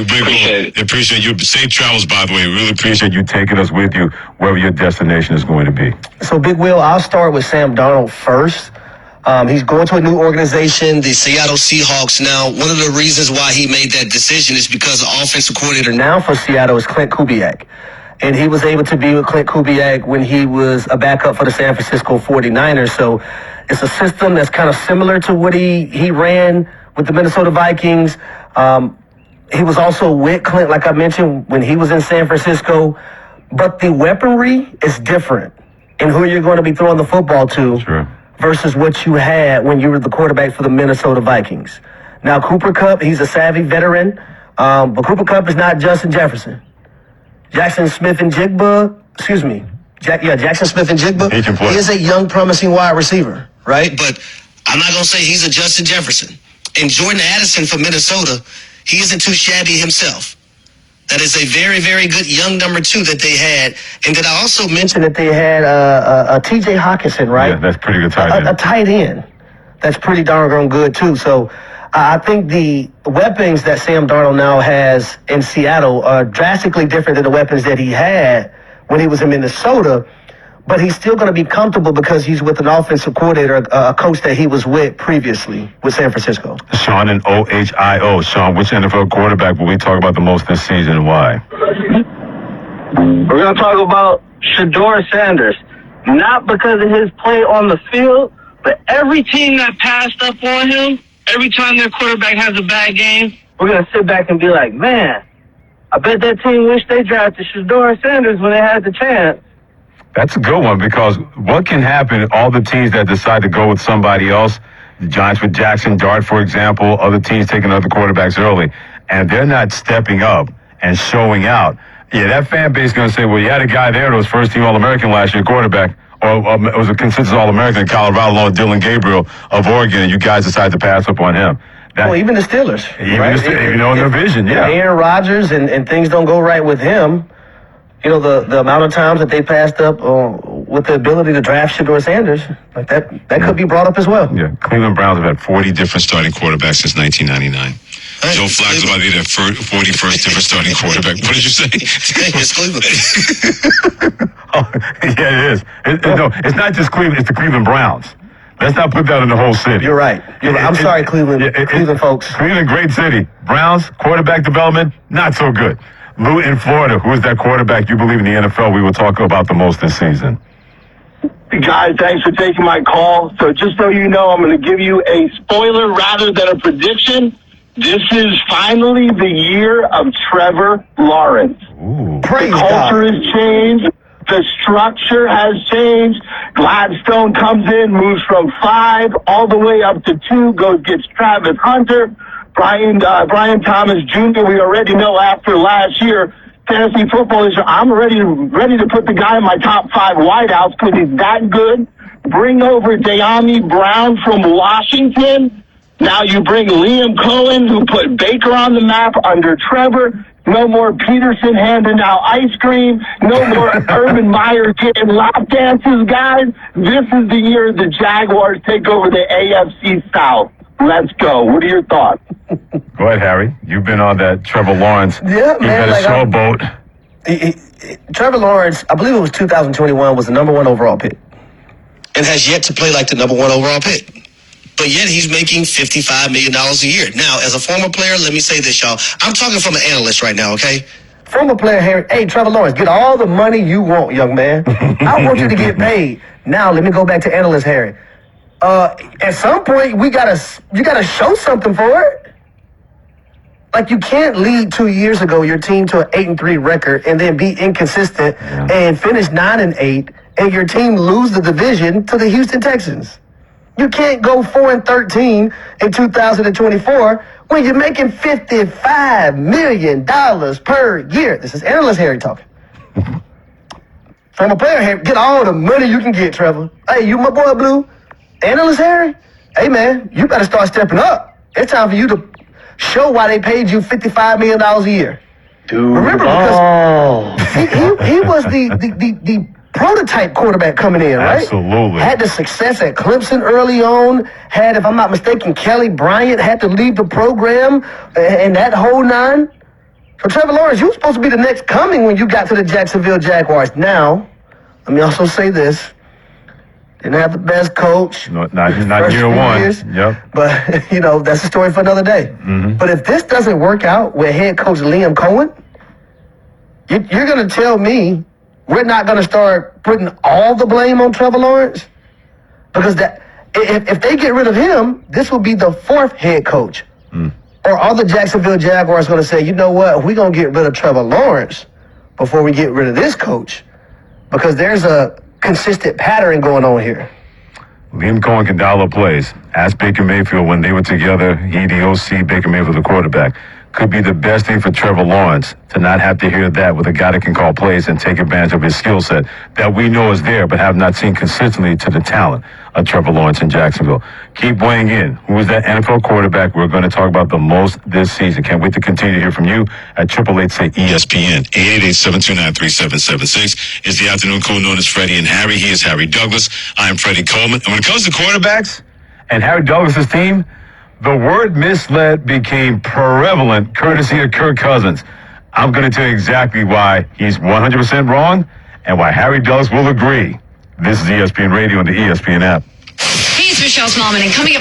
Appreciate you. Safe travels, by the way. Really appreciate you taking us with you wherever your destination is going to be. So, Big Will, I'll start with Sam Darnold first. He's going to a new organization, the Seattle Seahawks. Now, one of the reasons why he made that decision is because the offensive coordinator now for Seattle is Clint Kubiak. And he was able to be with Clint Kubiak when he was a backup for the San Francisco 49ers. So it's a system that's kind of similar to what he ran with the Minnesota Vikings. He was also with Clint, like I mentioned, when he was in San Francisco. But the weaponry is different in who you're going to be throwing the football to. Sure. Versus what you had when you were the quarterback for the Minnesota Vikings. Now, Cooper Kupp, he's a savvy veteran, but Cooper Kupp is not Justin Jefferson. Jackson Smith and Jigba, Jackson Smith and Jigba, he is a young, promising wide receiver, right? But I'm not going to say he's a Justin Jefferson. And Jordan Addison from Minnesota, he isn't too shabby himself. That is a very, very good young number 2 that they had. And then I also mentioned that they had a T.J. Hockenson, right? Yeah, that's pretty good tight end. A tight end. That's pretty darn good, too. So I think the weapons that Sam Darnold now has in Seattle are drastically different than the weapons that he had when he was in Minnesota. But he's still going to be comfortable because he's with an offensive coordinator, a coach that he was with previously with San Francisco. Sean and OHIO. Sean, which NFL quarterback will we talk about the most this season and why? We're going to talk about Shedeur Sanders. Not because of his play on the field, but every team that passed up on him, every time their quarterback has a bad game, we're going to sit back and be like, man, I bet that team wished they drafted Shedeur Sanders when they had the chance. That's a good one because what can happen, all the teams that decide to go with somebody else, the Giants with Jackson Dart, for example, other teams taking other quarterbacks early, and they're not stepping up and showing out. Yeah, that fan base is going to say, well, you had a guy there that was first-team All-American last year, quarterback, or it was a consensus All-American in Colorado along with Dylan Gabriel of Oregon, and you guys decided to pass up on him. Well, even the Steelers. Even in their vision, yeah. Aaron Rodgers and things don't go right with him. You know, the amount of times that they passed up with the ability to draft Shedeur Sanders, like that could be brought up as well. Yeah, Cleveland Browns have had 40 different starting quarterbacks since 1999. Joe Flacco's about to be their 41st different starting quarterback. What did you say? It's Cleveland. Yeah, it is. No, it's not just Cleveland. It's the Cleveland Browns. Let's not put that in the whole city. You're right. I'm sorry, Cleveland. Cleveland folks. Cleveland, great city. Browns, quarterback development, not so good. Lou in Florida, who is that quarterback you believe in the NFL we will talk about the most this season? Guys, thanks for taking my call. So just so you know, I'm going to give you a spoiler rather than a prediction. This is finally the year of Trevor Lawrence. Ooh. Praise the culture God. has changed. The structure has changed. Gladstone comes in, moves from 5 all the way up to 2, gets Travis Hunter. Brian Thomas Jr., we already know after last year, fantasy football is, I'm ready to put the guy in my top 5 wideouts because he's that good. Bring over De'Ami Brown from Washington. Now you bring Liam Cohen, who put Baker on the map under Trevor. No more Peterson handing out ice cream. No more Urban Meyer getting lap dances, guys. This is the year the Jaguars take over the AFC South. Let's go. What are your thoughts? Go ahead, Harry. You've been on that Trevor Lawrence. Yeah, man. You've had a boat. Trevor Lawrence, I believe it was 2021, was the number 1 overall pick. And has yet to play like the number 1 overall pick. But yet he's making $55 million a year. Now, as a former player, let me say this, y'all. I'm talking from an analyst right now, okay? Former player, Harry. Hey, Trevor Lawrence, get all the money you want, young man. I want you to get paid. Now, let me go back to analyst, Harry. At some point, you gotta show something for it. Like, you can't lead 2 years ago your team to an 8-3 record and then be inconsistent and finish 9-8 and your team lose the division to the Houston Texans. You can't go 4-13 in 2024 when you're making $55 million per year. This is analyst Harry talking. From a player, Harry, get all the money you can get, Trevor. Hey, you my boy, Blue. Analyst Harry, hey, man, you better start stepping up. It's time for you to show why they paid you $55 million a year. Dude, remember, because he was the prototype quarterback coming in, right? Absolutely. Had the success at Clemson early on. Had, if I'm not mistaken, Kelly Bryant had to leave the program and that whole 9. So Trevor Lawrence, you were supposed to be the next coming when you got to the Jacksonville Jaguars. Now, let me also say this. Didn't have the best coach. No, not first year few one. years, Yep. But, that's a story for another day. But if this doesn't work out with head coach Liam Cohen, you're going to tell me we're not going to start putting all the blame on Trevor Lawrence? Because if they get rid of him, this will be the fourth head coach. Or are the Jacksonville Jaguars going to say, you know what, we're going to get rid of Trevor Lawrence before we get rid of this coach? Because there's a consistent pattern going on here. Liam Cohen can dial up plays. Ask Baker Mayfield when they were together. He, the OC, Baker Mayfield, the quarterback. Could be the best thing for Trevor Lawrence to not have to hear that with a guy that can call plays and take advantage of his skill set that we know is there but have not seen consistently to the talent of Trevor Lawrence in Jacksonville. Keep weighing in. Who is that NFL quarterback we're going to talk about the most this season? Can't wait to continue to hear from you at 888-SAY-ESPN. 888-729-3776 is the afternoon crew known as Freddie and Harry. He is Harry Douglas. I am Freddie Coleman. And when it comes to quarterbacks and Harry Douglas's team, the word misled became prevalent courtesy of Kirk Cousins. I'm going to tell you exactly why he's 100% wrong and why Harry Douglas will agree. This is ESPN Radio and the ESPN app. Hey, it's Michelle Smallman, and coming up